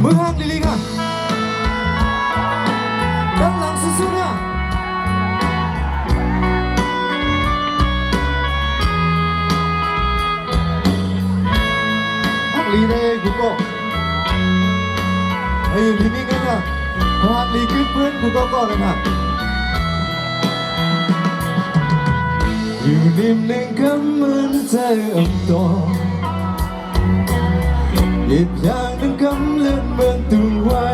มือหักลิลิค่ะด้านหลังสุดๆเนี่ยหักลีได้กูก็ไอ้ลิมิงกันค่ะหักลีขึ้นเพื่อนกูก็ก่อนเลยค่ะอยู่ริมหนึ่งคำเหมือนใจอ่อนตัวหยิบอย่างหนึ่งคำเลื่อนเหมือนตัวไว้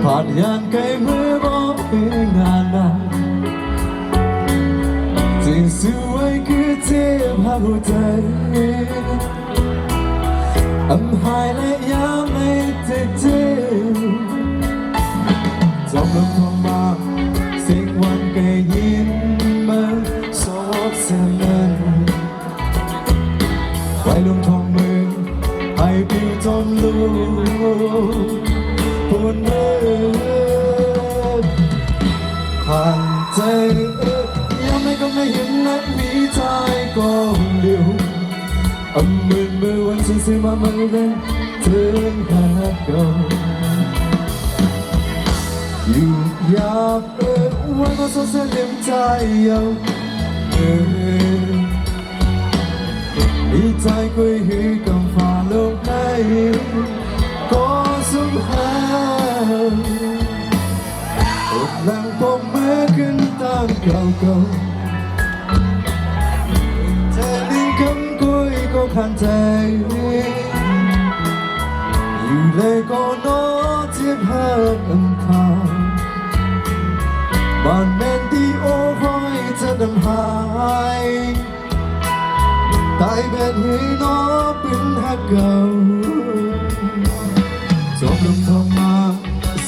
ผ่านยานไกลเมื่อบอกเป็นงานนาที่สวยคือเจ็บหัวใจอำหายและยามในเจ็บจอมลมทองมาเสียงวันแกยิ้มมาสอบเสียมันไว้ลงทองมือให้ผิวจมลูกปวดมือผ่านใจยังไม่ก็ไม่เห็นนักมีใจก็เดียวมือวันซื้อมาเมื่อเล่นถึงหาเก่าอยู่อยากวันมาสดใสเต็มใจยังมีใจคุยหือกำฟ้าโลกไหนก็สุขหาอดหลังพบเมื่อขึ้นตั้งเก่าเธอลิงคำคุยก็ผ่านใจอยู่เลยก็นอเทียบหากำทางบ้านแม่นที่โอ้คอยจะดำหายตายแบบให้น้อเป็นหักเก่าจบลงทองมา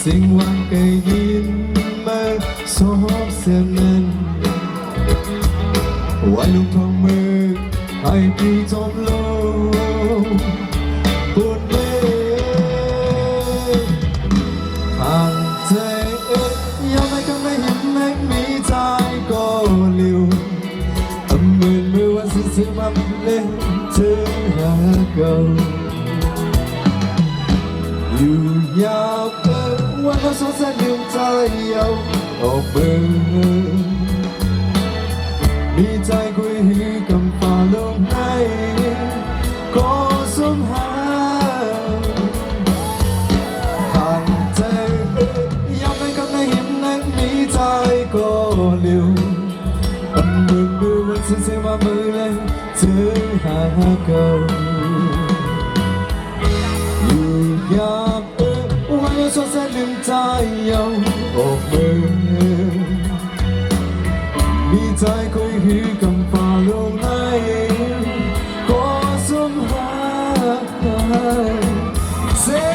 สิ่งวันไกลยินมาสอบเสียนั้นไว้ลงทองมือให้พี่จมลงปวดเมื่อยทางใจยังไม่ก็ไม่เห็นแม้มีใจก็เลี้ยวมือวันซื้อมาเล่นถึงหาเก่าอยู่ยาววันก็สดใสลืมใจยาวออกเบื่อมีใจคุยหือกำฟ้าลงให้ก็สมหาผ่านใจยังไม่ก็ไม่เห็นนักมีใจก็เลี้ยวมือวันซื้อมามือเลยถึงหาเก่าอยู่อยากวันก็สดใสลืมใจยาวออกเบื่อมีใจคุยหือกำฟ้าลงให้ก็สมหาเสีย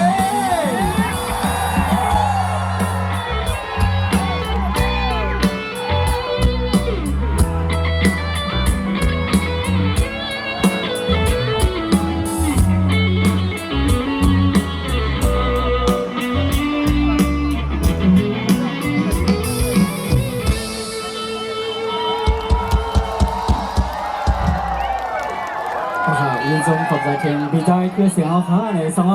ยินชมขอบใจเพลงพี่จ้อยคือเสียงเอาค้าในสอง